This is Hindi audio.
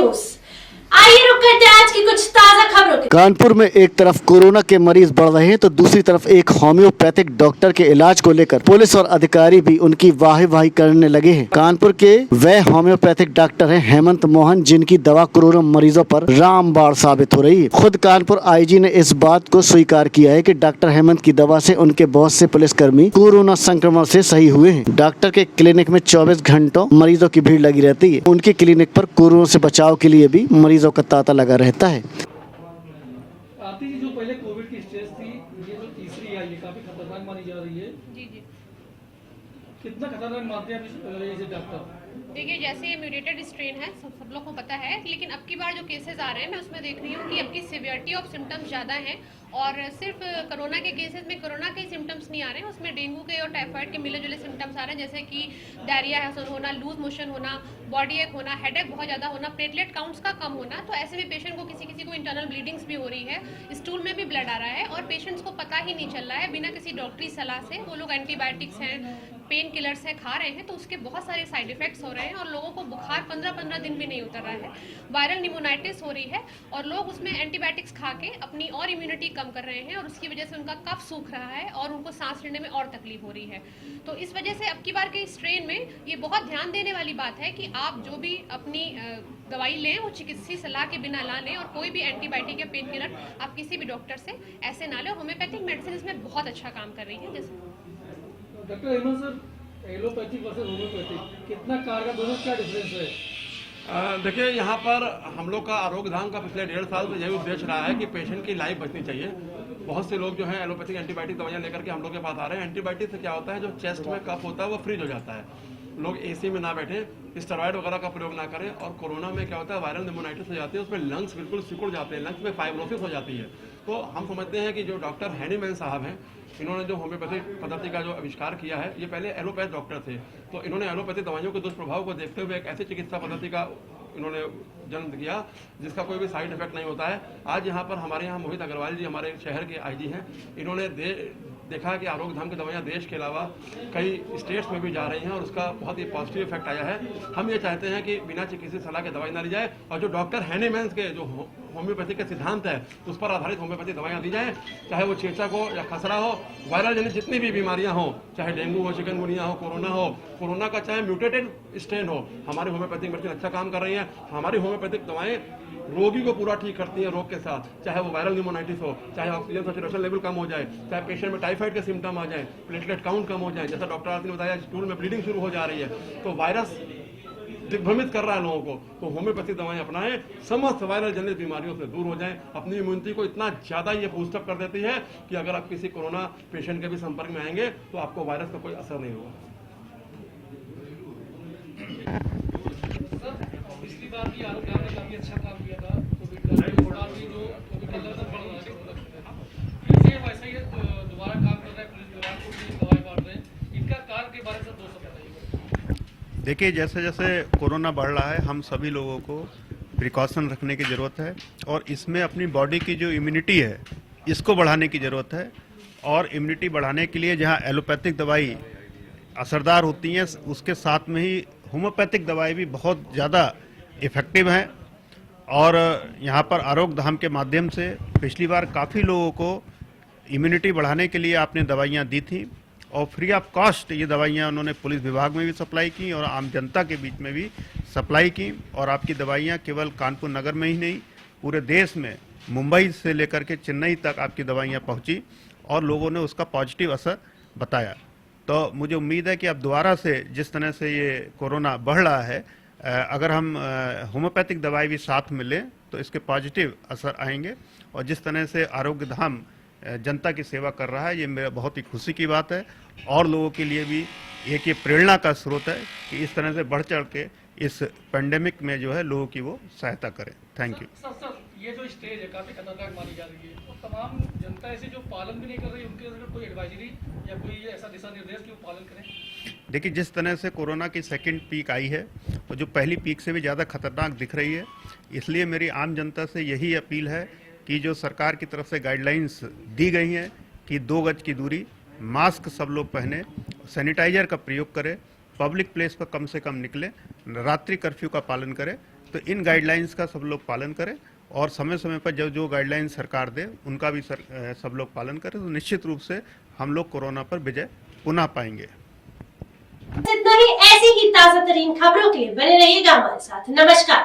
न्यूज। आइए रुक करते हैं आज की कुछ ताजा खबरों की। कानपुर में एक तरफ कोरोना के मरीज बढ़ रहे हैं तो दूसरी तरफ एक होम्योपैथिक डॉक्टर के इलाज को लेकर पुलिस और अधिकारी भी उनकी वाही करने लगे हैं। कानपुर के वह होम्योपैथिक डॉक्टर हैं हेमंत मोहन, जिनकी दवा कोरोना मरीजों पर रामबाण साबित हो रही है। खुद कानपुर आईजी ने इस बात को स्वीकार किया है कि डॉक्टर हेमंत की दवा से उनके बहुत से पुलिसकर्मी कोरोना संक्रमण से सही हुए हैं। डॉक्टर के क्लिनिक में 24 घंटों मरीजों की भीड़ लगी रहती है। उनकी क्लिनिक पर कोरोना से बचाव के लिए भी मरीजों का तांता लगा रहता है। आरती जी, जो पहले कोविड की स्टेज थी, ये जो तीसरी आई है, काफी खतरनाक मानी जा रही है। जी जी, कितना खतरनाक मानते हैं इसे डॉक्टर? देखिए जैसे ये म्यूटेटेड स्ट्रेन है, सब लोग को पता है, लेकिन अब की बार जो केसेस आ रहे हैं मैं उसमें देख रही हूँ कि अब की सिवियरिटी ऑफ सिम्टम्स ज़्यादा हैं और सिर्फ कोरोना के केसेस में कोरोना के सिम्टम्स नहीं आ रहे हैं, उसमें डेंगू के और टाइफाइड के मिले जुले सिम्टम्स आ रहे हैं, जैसे कि डायरिया होना, लूज मोशन होना, बॉडी एक होना, हेडेक बहुत ज़्यादा होना, प्लेटलेट काउंट्स का कम होना। तो ऐसे में पेशेंट को किसी को इंटरनल ब्लीडिंग्स भी हो रही है, स्टूल में भी ब्लड आ रहा है और पेशेंट्स को पता ही नहीं चल रहा है। बिना किसी डॉक्टरी सलाह से वो लोग एंटीबायोटिक्स हैं, पेन किलर्स हैं, खा रहे हैं, तो उसके बहुत सारे साइड इफेक्ट्स हो रहे हैं और लोगों को बुखार 15-15 दिन भी नहीं उतर रहा है, वायरल निमोनाइटिस हो रही है और लोग उसमें एंटीबायोटिक्स खा के अपनी और इम्यूनिटी कम कर रहे हैं और उसकी वजह से उनका कफ सूख रहा है और उनको सांस लेने में और तकलीफ हो रही है। तो इस वजह से अब की बार के स्ट्रेन में ये बहुत ध्यान देने वाली बात है कि आप जो भी अपनी दवाई लें वो चिकित्सीय सलाह के बिना ना लें और कोई भी एंटीबायोटिक या पेन किलर आप किसी भी डॉक्टर से ऐसे ना लें। होम्योपैथिक मेडिसिन इसमें बहुत अच्छा काम कर रही है। जैसे doctor Hemant sir, allopathic versus homeopathic कितना कारगर, दोनों क्या डिफरेंस है? देखिए, यहाँ पर हम लोग का आरोग्य धाम का पिछले 1.5 साल से यही उद्देश्य रहा है कि पेशेंट की लाइफ बचनी चाहिए। बहुत से लोग जो हैं एलोपैथिक एंटीबायोटिक दवाइयाँ लेकर के हम लोग के पास आ रहे हैं। एंटीबायोटिक से क्या होता है, जो चेस्ट में कफ होता है वो फ्रीज हो जाता है। लोग एसी में ना बैठे, स्टेरॉइड वगैरह का प्रयोग ना करें। और कोरोना में क्या होता है, वायरल निमोनाइटिस हो जाती है, उसमें लंग्स बिल्कुल सिकुड़ जाते हैं, लंग्स में फाइब्रोसिस हो जाती है। तो हम समझते हैं कि जो डॉक्टर हैनीमैन साहब हैं, इन्होंने जो होम्योपैथिक पद्धति का जो आविष्कार किया है, ये पहले एलोपैथ डॉक्टर थे, तो इन्होंने एलोपैथिक दवाइयों के दुष्प्रभाव को देखते हुए एक ऐसी चिकित्सा पद्धति का इन्होंने जन्म किया जिसका कोई भी साइड इफेक्ट नहीं होता है। आज यहाँ पर हमारे यहाँ मोहित अग्रवाल जी हमारे शहर के आईजी हैं, इन्होंने देखा कि आरोग्य धाम की दवाइयाँ देश के अलावा कई स्टेट्स में भी जा रही हैं और उसका बहुत ही पॉजिटिव इफेक्ट आया है। हम ये चाहते हैं कि बिना चिकित्सीय सलाह के दवाई ना ली जाए और जो डॉक्टर हैनीमैन के जो होम्योपैथिक के सिद्धांत है उस पर आधारित होम्योपैथिक दवाइयाँ दी जाए, चाहे वो चेचक हो या खसरा हो, वायरल जनित जितनी भी बीमारियाँ हो, चाहे डेंगू हो, चिकनगुनिया हो, कोरोना का चाहे म्यूटेटेड स्ट्रेन हो, हमारी होम्योपैथिक मेडिसिन अच्छा काम कर रही है। हमारी होम्योपैथिक दवाएं रोगी को पूरा ठीक करती है रोग के साथ, चाहे वो वायरल निमोनाइटिस हो, चाहे ऑक्सीजन सैचुरेशन लेवल कम हो जाए, चाहे पेशेंट में टाइफाइड के सिम्टम आ जाए, प्लेटलेट काउंट कम हो जाए, जैसा डॉक्टर आरती ने बताया स्टूल में ब्लीडिंग शुरू हो जा रही है, तो वायरस दिग्भ्रमित कर रहा है लोगों को, तो होम्योपैथिक दवाएं अपनाएं, समस्त वायरल जनित बीमारियों से दूर हो जाएं। अपनी इम्यूनिटी को इतना ज्यादा ये बूस्टअप कर देती है कि अगर आप किसी कोरोना पेशेंट के भी संपर्क में आएंगे तो आपको वायरस का कोई असर नहीं होगा। पिछली बार भी आरोग्य धाम ने काफी अच्छा काम किया था, कोविड का भी जो कोविड का लक्षण बढ़ रहा है, फिर से वैसा ही दोबारा काम कर रहा है, पुलिस विभाग को भी दवाई बांट रहे हैं, इनका कार्य के बारे में सब 2 शब्द बताइए। देखिए, जैसे जैसे कोरोना बढ़ रहा है, हम सभी लोगों को प्रिकॉशन रखने की ज़रूरत है और इसमें अपनी बॉडी की जो इम्यूनिटी है इसको बढ़ाने की ज़रूरत है। और इम्यूनिटी बढ़ाने के लिए जहां एलोपैथिक दवाई असरदार होती हैं, उसके साथ में ही होम्योपैथिक दवाई भी बहुत ज़्यादा इफ़ेक्टिव हैं। और यहाँ पर आरोग्य धाम के माध्यम से पिछली बार काफ़ी लोगों को इम्यूनिटी बढ़ाने के लिए आपने दवाइयाँ दी थी और फ्री ऑफ कॉस्ट ये दवाइयाँ उन्होंने पुलिस विभाग में भी सप्लाई की और आम जनता के बीच में भी सप्लाई की। और आपकी दवाइयाँ केवल कानपुर नगर में ही नहीं, पूरे देश में मुंबई से लेकर के चेन्नई तक आपकी दवाइयाँ पहुँची और लोगों ने उसका पॉजिटिव असर बताया। तो मुझे उम्मीद है कि अब दोबारा से जिस तरह से ये कोरोना बढ़ रहा है, अगर हम होम्योपैथिक दवाई भी साथ में लें तो इसके पॉजिटिव असर आएंगे। और जिस तरह से आरोग्य धाम जनता की सेवा कर रहा है, ये मेरा बहुत ही खुशी की बात है और लोगों के लिए भी एक ये प्रेरणा का स्रोत है कि इस तरह से बढ़ चढ़ के इस पेंडेमिक में जो है लोगों की वो सहायता करें। Thank you. सर, ये जो स्टेज है काफी खतरनाक मानी जा रही है, तो तमाम जनता ऐसे जो पालन भी नहीं कर रही, उनके अगर कोई एडवाइजरी या कोई ऐसा दिशा निर्देश कि वो पालन करें। देखिए, जिस तरह से कोरोना की सेकंड पीक आई है तो जो पहली पीक से भी ज़्यादा खतरनाक दिख रही है, इसलिए मेरी आम जनता से यही अपील है कि जो सरकार की तरफ से गाइडलाइंस दी गई हैं कि 2 गज की दूरी, मास्क सब लोग पहने, सैनिटाइजर का प्रयोग करें, पब्लिक प्लेस पर कम से कम निकलें, रात्रि कर्फ्यू का पालन करें तो इन गाइडलाइंस का सब लोग पालन करें और समय समय पर जो गाइडलाइन सरकार दे उनका भी सब लोग पालन करें, तो निश्चित रूप से हम लोग कोरोना पर विजय पुनः पाएंगे। इतना ही, ऐसी ही ताजा तरीन खबरों के लिए बने रहिएगा हमारे साथ। नमस्कार।